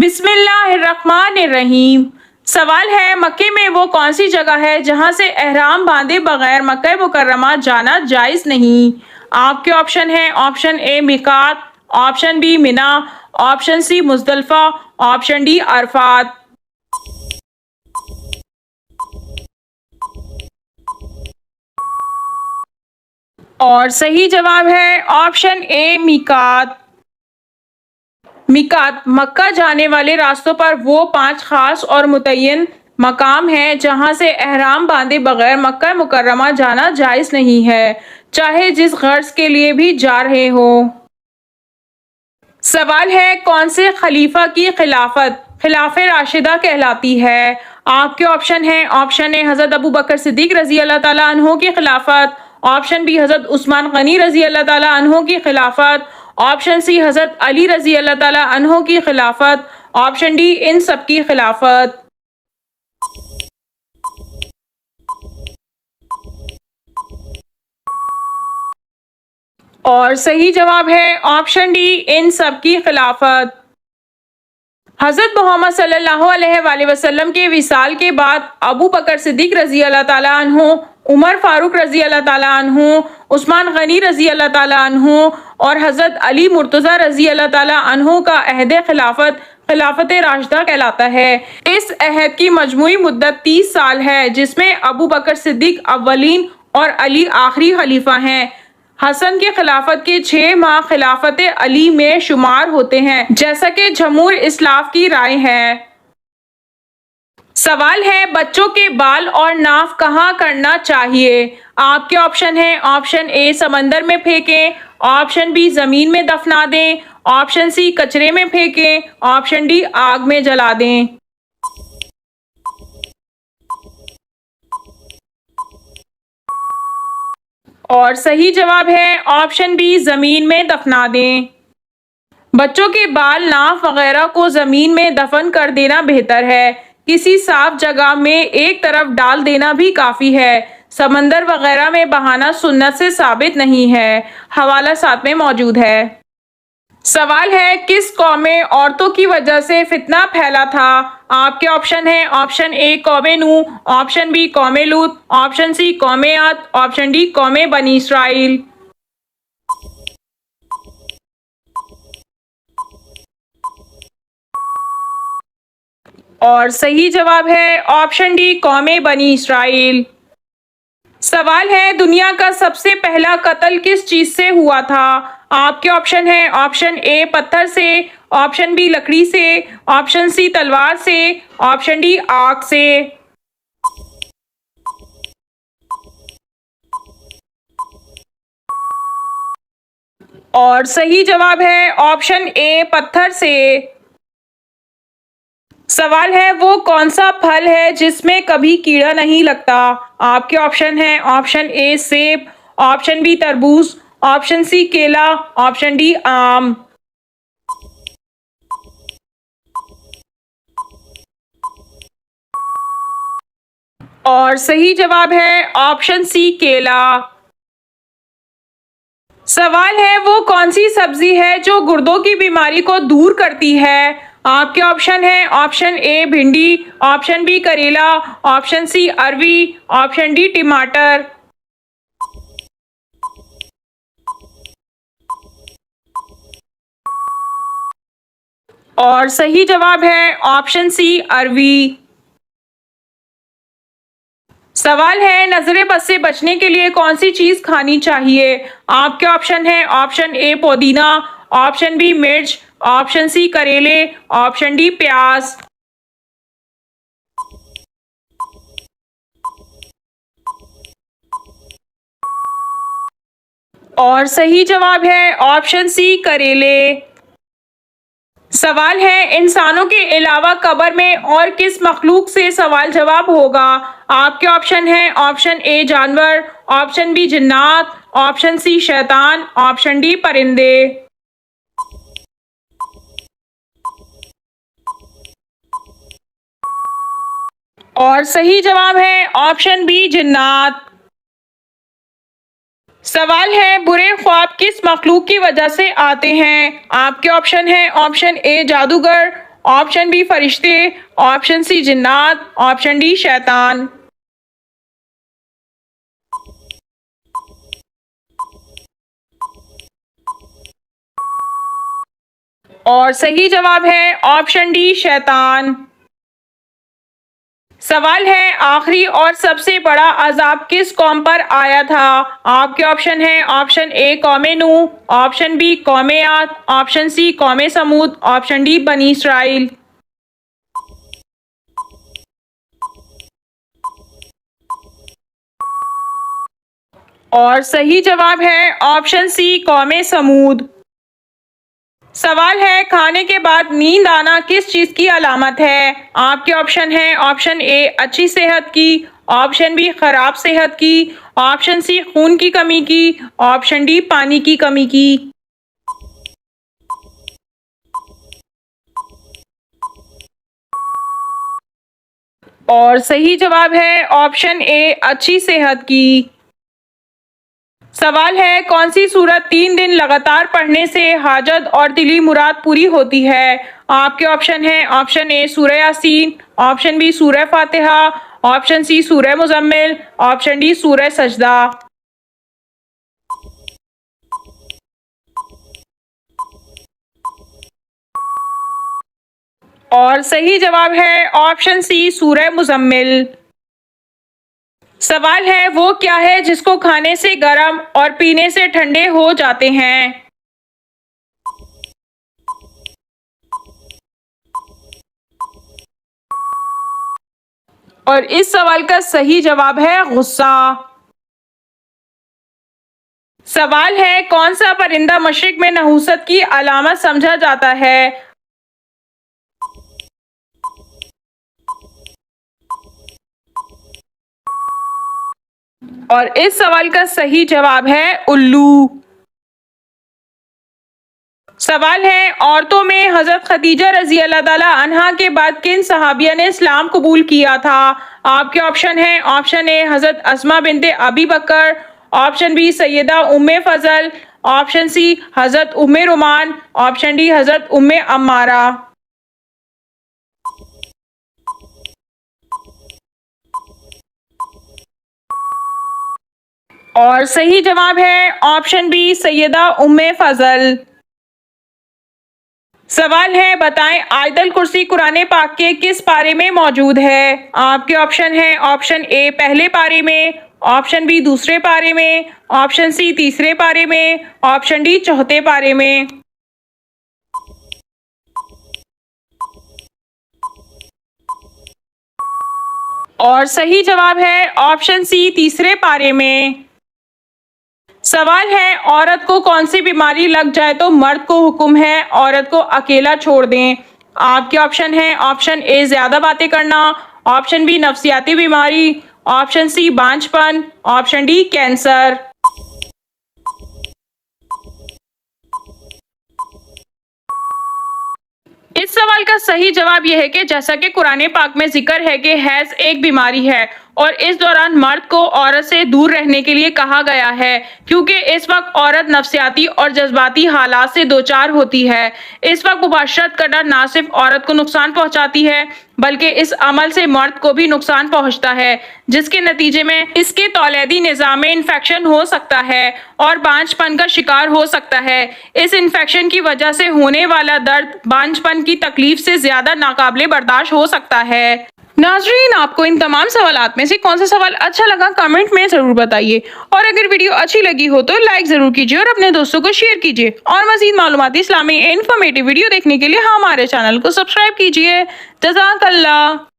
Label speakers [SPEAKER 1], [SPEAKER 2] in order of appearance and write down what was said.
[SPEAKER 1] बिस्मिल्लाहिर्रहमानिर्रहीम। सवाल है, मक्के में वो कौन सी जगह है जहां से एहराम बांधे बगैर मक्का मुकर्रमा जाना जायज नहीं। आपके ऑप्शन है, ऑप्शन ए मिकात, option B Mina, option C Muzdalifah, option D Arafat. और सही जवाब है ऑप्शन ए मिकात। मिकात मक्का जाने वाले रास्तों पर वो 5 खास और मुतय्यन मकाम हैं जहां से एहराम बांधे बगैर मक्का मुकर्रमा जाना जायज नहीं है, चाहे जिस गर्ज के लिए भी जा रहे हो। सवाल है, कौन से खलीफा की खिलाफत खिलाफे राशिदा कहलाती है। आपके ऑप्शन है, ऑप्शन ए हज़रत अबू बकर सिद्दीक रजी अल्लाह ताला अन्हो की खिलाफत, ऑप्शन बी हज़रत उस्मान गनी रजी अल्लाह ताला अन्हो की खिलाफत, ऑप्शन सी हज़रत अली रजी अल्लाह ताला अन्हो की खिलाफत, ऑप्शन डी इन सब की खिलाफत। और सही जवाब है ऑप्शन डी इन सब की खिलाफत। हज़रत मोहम्मद सल्लल्लाहु अलैहि वसल्लम के विसाल के बाद अबू बकर सिद्दीक रजी अल्लाह ताला अन्हु, उमर फारूक रजी अल्लाह ताला अन्हु, उस्मान गनी रजी अल्लाह ताला अन्हु और हज़रत अली मुर्तज़ा रजी अल्लाह ताला अन्हु का अहद खिलाफत खिलाफत राशिदा कहलाता है। इस अहद की मजमूई मुद्दत 30 साल है, जिसमें अबू बकर सिद्दीक अव्वलीन और अली आखिरी खलीफा हैं। हसन की खिलाफत के 6 माह खिलाफत अली में शुमार होते हैं, जैसा कि जमहूर इस्लाफ की राय है। सवाल है, बच्चों के बाल और नाफ कहाँ करना चाहिए। आपके ऑप्शन है, ऑप्शन ए समंदर में फेंकें, ऑप्शन बी जमीन में दफना दें, ऑप्शन सी कचरे में फेंकें, ऑप्शन डी आग में जला दें। और सही जवाब है ऑप्शन बी जमीन में दफना दें। बच्चों के बाल नाफ वगैरह को जमीन में दफन कर देना बेहतर है। किसी साफ जगह में एक तरफ डाल देना भी काफी है। समंदर वगैरह में बहाना सुन्नत से साबित नहीं है। हवाला साथ में मौजूद है। सवाल है, किस कौम में औरतों की वजह से फितना फैला था। आपके ऑप्शन है, ऑप्शन ए कौमे नूह, ऑप्शन बी कौमे Lut, option C कौमे Aad, option D कौमे बनी इसराइल। और सही जवाब है ऑप्शन डी कौमे बनी इसराइल। सवाल है, दुनिया का सबसे पहला कत्ल किस चीज से हुआ था। आपके ऑप्शन है, ऑप्शन ए पत्थर से, ऑप्शन बी लकड़ी से, ऑप्शन सी तलवार से, ऑप्शन डी आग से। और सही जवाब है ऑप्शन ए पत्थर से। सवाल है, वो कौन सा फल है जिसमें कभी कीड़ा नहीं लगता। आपके ऑप्शन है, ऑप्शन ए सेब, ऑप्शन बी तरबूज, ऑप्शन सी केला, ऑप्शन डी आम। और सही जवाब है ऑप्शन सी केला। सवाल है, वो कौन सी सब्जी है जो गुर्दों की बीमारी को दूर करती है। आपके ऑप्शन है, ऑप्शन ए भिंडी, ऑप्शन बी करेला, ऑप्शन सी अरवी, ऑप्शन डी टमाटर। और सही जवाब है ऑप्शन सी अरवी। सवाल है, नजरे बद से बचने के लिए कौन सी चीज खानी चाहिए। आपके ऑप्शन है, ऑप्शन ए पुदीना, ऑप्शन बी मिर्च, ऑप्शन सी करेले, ऑप्शन डी प्याज। और सही जवाब है ऑप्शन सी करेले। सवाल है, इंसानों के अलावा कब्र में और किस मखलूक से सवाल जवाब होगा। आपके ऑप्शन है, ऑप्शन ए जानवर, ऑप्शन बी जिन्नात, ऑप्शन सी शैतान, ऑप्शन डी परिंदे। और सही जवाब है ऑप्शन बी जिन्नात। सवाल है, बुरे ख्वाब किस मखलूक की वजह से आते हैं। आपके ऑप्शन है, ऑप्शन ए जादूगर, ऑप्शन बी फरिश्ते, ऑप्शन सी जिन्नात, ऑप्शन डी शैतान। और सही जवाब है ऑप्शन डी शैतान। सवाल है आखिरी और सबसे बड़ा अजाब किस कौम पर आया था? आपके ऑप्शन है ऑप्शन ए कौमे नूह, ऑप्शन बी कौमे आद, ऑप्शन सी कौमे समूद, ऑप्शन डी बनी इसराइल। और सही जवाब है ऑप्शन सी कौमे समूद। सवाल है खाने के बाद नींद आना किस चीज की अलामत है? आपके ऑप्शन है ऑप्शन ए अच्छी सेहत की, ऑप्शन बी खराब सेहत की, ऑप्शन सी खून की कमी की, ऑप्शन डी पानी की कमी की। और सही जवाब है ऑप्शन ए अच्छी सेहत की। सवाल है कौन सी सूरत 3 दिन लगातार पढ़ने से हाजत और दिली मुराद पूरी होती है? आपके ऑप्शन है ऑप्शन ए सूरह यासीन, ऑप्शन बी सूरह फातिहा, ऑप्शन सी सूरह मुजम्मिल, ऑप्शन डी सूरह सजदा। और सही जवाब है ऑप्शन सी सूरह मुजम्मिल। सवाल है वो क्या है जिसको खाने से गर्म और पीने से ठंडे हो जाते हैं? और इस सवाल का सही जवाब है गुस्सा। सवाल है कौन सा परिंदा मशरिक में नहुसत की अलामत समझा जाता है? और इस सवाल का सही जवाब है उल्लू। सवाल है औरतों में हजरत खदीजा रजी अल्लाह ताला अन्हा के बाद किन सहाबिया ने इस्लाम कबूल किया था? आपके ऑप्शन है ऑप्शन ए हजरत अस्मा बिनते अबी बकर, ऑप्शन बी सैयदा उम्मे फजल, ऑप्शन सी हजरत उम्मे रुमान, ऑप्शन डी हजरत उम्मे अम्मारा। और सही जवाब है ऑप्शन बी सैयदा उम्मे फजल। सवाल है बताएं आयतल कुर्सी कुरान पाक के किस पारे में मौजूद है? आपके ऑप्शन है ऑप्शन ए पहले पारे में, ऑप्शन बी दूसरे पारे में, ऑप्शन सी तीसरे पारे में, ऑप्शन डी चौथे पारे में। और सही जवाब है ऑप्शन सी तीसरे पारे में। सवाल है औरत को कौन सी बीमारी लग जाए तो मर्द को हुक्म है औरत को अकेला छोड़ दें? आपके ऑप्शन है ऑप्शन ए ज्यादा बातें करना, ऑप्शन बी नफ्सियाती बीमारी, ऑप्शन सी बांझपन, ऑप्शन डी कैंसर। इस सवाल का सही जवाब यह है कि जैसा कि कुरान पाक में जिक्र है कि हैज एक बीमारी है और इस दौरान मर्द को औरत से दूर रहने के लिए कहा गया है क्योंकि इस वक्त औरत नफ्सियाती और जज्बाती हालात से दो चार होती है। इस वक्त मुबाशरत करना ना सिर्फ औरत को नुकसान पहुंचाती है बल्कि इस अमल से मर्द को भी नुकसान पहुंचता है जिसके नतीजे में इसके तौलेदी निज़ाम में इन्फेक्शन हो सकता है और बांझपन का शिकार हो सकता है। इस इन्फेक्शन की वजह से होने वाला दर्द बांझपन की तकलीफ से ज्यादा नाकाबिले बर्दाश्त हो सकता है। नाजरीन आपको इन तमाम सवालात में से कौन सा सवाल अच्छा लगा कमेंट में जरूर बताइए और अगर वीडियो अच्छी लगी हो तो लाइक जरूर कीजिए और अपने दोस्तों को शेयर कीजिए और मजीद मालूमाती इस्लामी इन्फॉर्मेटिव वीडियो देखने के लिए हमारे चैनल को सब्सक्राइब कीजिए। जज़ाकल्लाह।